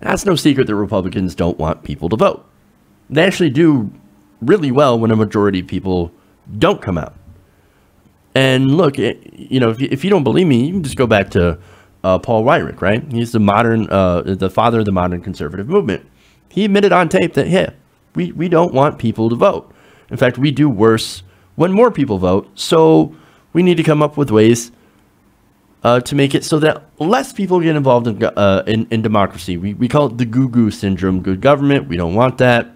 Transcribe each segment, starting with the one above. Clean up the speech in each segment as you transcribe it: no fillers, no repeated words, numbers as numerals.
That's no secret that Republicans don't want people to vote. They actually do really well when a majority of people don't come out. And look, you know, if you don't believe me, you can just go back to Paul Weyrich, right? He's the father of the modern conservative movement. He admitted on tape that, yeah, we don't want people to vote. In fact, we do worse when more people vote. So we need to come up with ways to make it so that less people get involved in democracy. We call it the goo-goo syndrome, good government. We don't want that.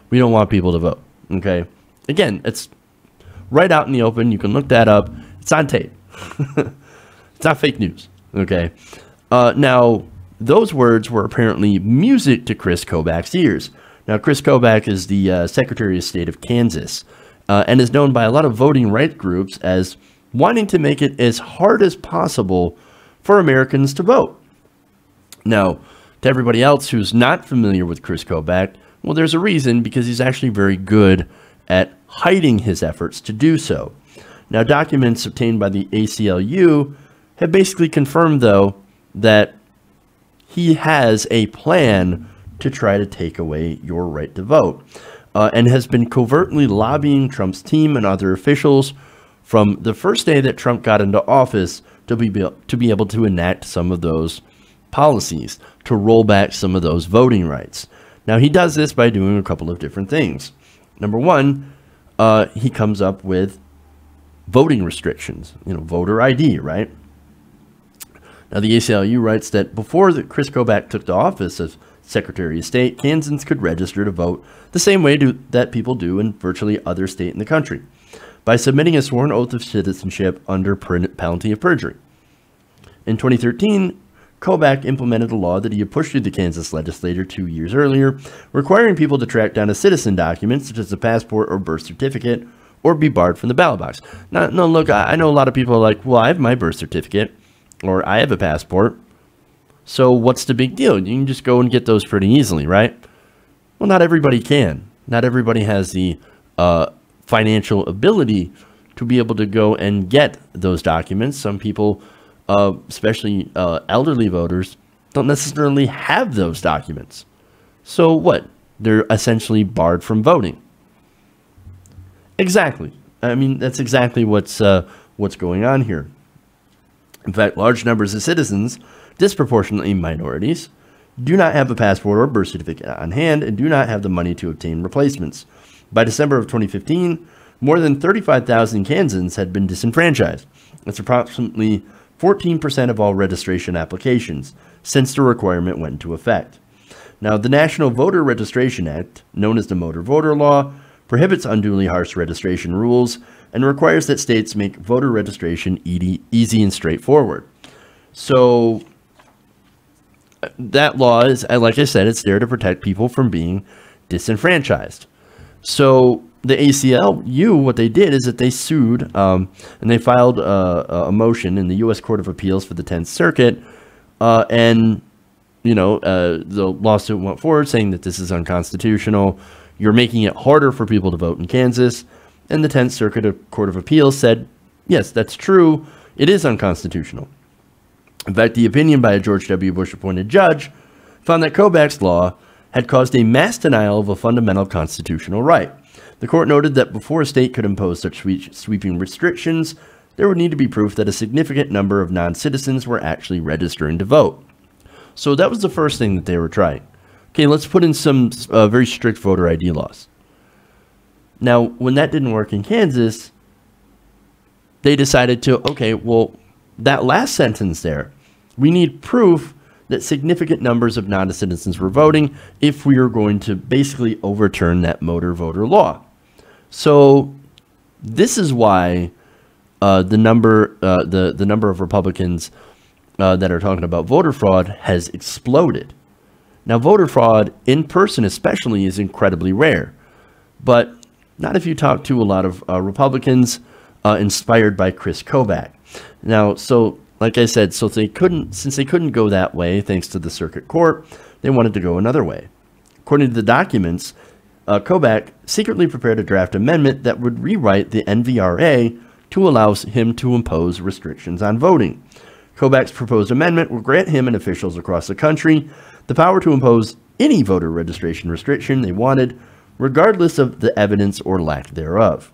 We don't want people to vote, okay? Again, it's right out in the open. You can look that up. It's on tape. It's not fake news, okay? Now, those words were apparently music to Kris Kobach's ears. Now, Kris Kobach is the Secretary of State of Kansas and is known by a lot of voting rights groups as wanting to make it as hard as possible for Americans to vote. Now, to everybody else who's not familiar with Kris Kobach, well, there's a reason, because he's actually very good at hiding his efforts to do so. Now, documents obtained by the ACLU have basically confirmed, though, that he has a plan to try to take away your right to vote, and has been covertly lobbying Trump's team and other officials from the first day that Trump got into office to be able to enact some of those policies, to roll back some of those voting rights. Now, he does this by doing a couple of different things. Number one, he comes up with voting restrictions, you know, voter ID, right? Now, the ACLU writes that before Kris Kobach took the office as Secretary of State, Kansans could register to vote the same way that people do in virtually other states in the country, by submitting a sworn oath of citizenship under penalty of perjury. In 2013, Kobach implemented a law that he had pushed through the Kansas legislature 2 years earlier, requiring people to track down a citizen document, such as a passport or birth certificate, or be barred from the ballot box. Now, no, look, I know a lot of people are like, well, I have my birth certificate, or I have a passport, so what's the big deal? You can just go and get those pretty easily, right? Well, not everybody can. Not everybody has the financial ability to be able to go and get those documents. Some people, especially elderly voters, don't necessarily have those documents. So what? They're essentially barred from voting. Exactly. I mean, that's exactly what's going on here. In fact, large numbers of citizens, disproportionately minorities, do not have a passport or birth certificate on hand and do not have the money to obtain replacements. By December of 2015, more than 35,000 Kansans had been disenfranchised. That's approximately 14% of all registration applications since the requirement went into effect. Now, the National Voter Registration Act, known as the Motor Voter Law, prohibits unduly harsh registration rules and requires that states make voter registration easy and straightforward. So that law is, like I said, it's there to protect people from being disenfranchised. So the ACLU, what they did is that they sued and they filed a motion in the U.S. Court of Appeals for the 10th Circuit, and the lawsuit went forward saying that this is unconstitutional. You're making it harder for people to vote in Kansas. And the 10th Circuit Court of Appeals said, yes, that's true. It is unconstitutional. In fact, the opinion by a George W. Bush appointed judge found that Kobach's law had caused a mass denial of a fundamental constitutional right. The court noted that before a state could impose such sweeping restrictions, there would need to be proof that a significant number of non-citizens were actually registering to vote. So that was the first thing that they were trying. Okay, let's put in some very strict voter ID laws. Now, when that didn't work in Kansas, they decided to, okay, well, that last sentence there, we need proof that significant numbers of non-citizens were voting if we are going to basically overturn that motor voter law. So this is why the number of Republicans that are talking about voter fraud has exploded. Now, voter fraud in person especially is incredibly rare, but not if you talk to a lot of Republicans inspired by Kris Kobach. Now, so like I said, since they couldn't go that way, thanks to the circuit court, they wanted to go another way. According to the documents, Kobach secretly prepared a draft amendment that would rewrite the NVRA to allow him to impose restrictions on voting. Kobach's proposed amendment would grant him and officials across the country the power to impose any voter registration restriction they wanted, regardless of the evidence or lack thereof.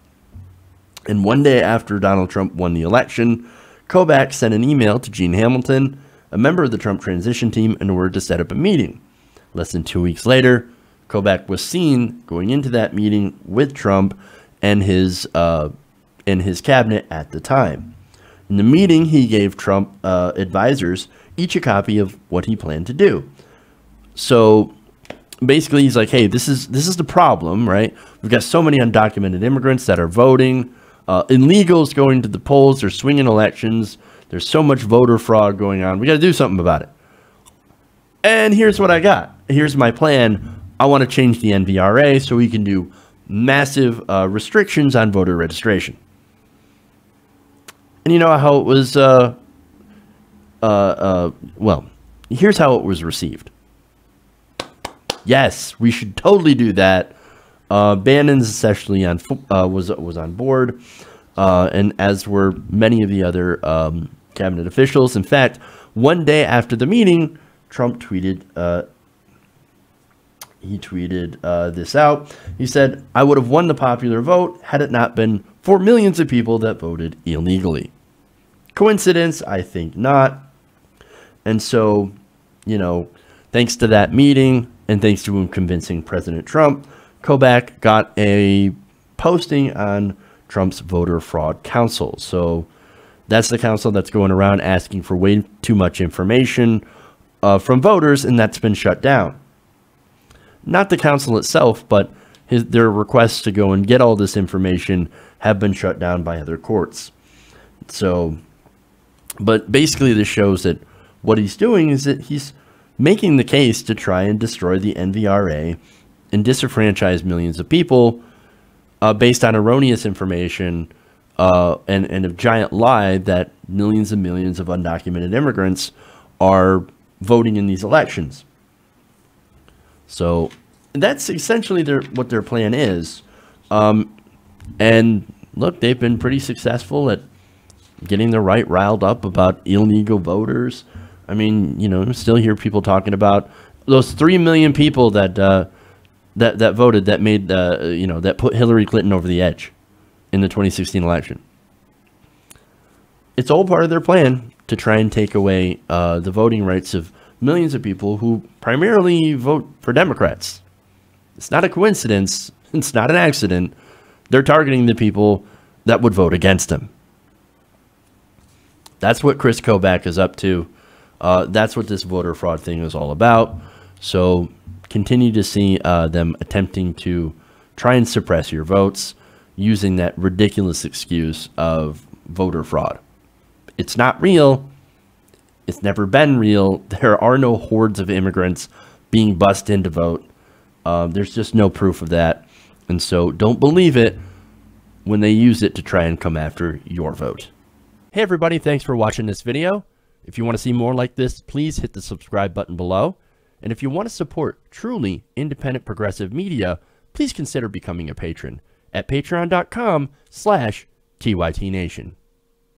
And one day after Donald Trump won the election, Kobach sent an email to Gene Hamilton, a member of the Trump transition team, in order to set up a meeting. Less than 2 weeks later, Kobach was seen going into that meeting with Trump and his cabinet at the time. In the meeting, he gave Trump advisors each a copy of what he planned to do. So basically, he's like, hey, this is the problem, right? We've got so many undocumented immigrants that are voting, illegals going to the polls, they're swinging elections, there's so much voter fraud going on. We got to do something about it. And here's what I got. Here's my plan. I want to change the NVRA so we can do massive restrictions on voter registration. And you know how it was, well, here's how it was received. Yes, we should totally do that. Bannon's essentially was on board, and as were many of the other cabinet officials. In fact, one day after the meeting, Trump tweeted, this out. He said, "I would have won the popular vote had it not been for millions of people that voted illegally." Coincidence? I think not. And so, you know, thanks to that meeting and thanks to him convincing President Trump, Kobach got a posting on Trump's Voter Fraud Council. So that's the council that's going around asking for way too much information from voters, and that's been shut down. Not the council itself, but their requests to go and get all this information have been shut down by other courts. So, but basically this shows that what he's doing is that he's making the case to try and destroy the NVRA and disenfranchise millions of people based on erroneous information and a giant lie that millions and millions of undocumented immigrants are voting in these elections. So that's essentially what their plan is. And look, they've been pretty successful at getting the right riled up about illegal voters. I mean, you know, I still hear people talking about those 3 million people that that voted, that made that put Hillary Clinton over the edge in the 2016 election. It's all part of their plan to try and take away the voting rights of millions of people who primarily vote for Democrats. It's not a coincidence. It's not an accident. They're targeting the people that would vote against them. That's what Kris Kobach is up to. That's what this voter fraud thing is all about. So continue to see them attempting to try and suppress your votes using that ridiculous excuse of voter fraud. It's not real. It's never been real. There are no hordes of immigrants being bussed in to vote. There's just no proof of that. And so don't believe it when they use it to try and come after your vote. Hey everybody, thanks for watching this video. If you want to see more like this, please hit the subscribe button below. And if you want to support truly independent progressive media, please consider becoming a patron at patreon.com/TYTNation.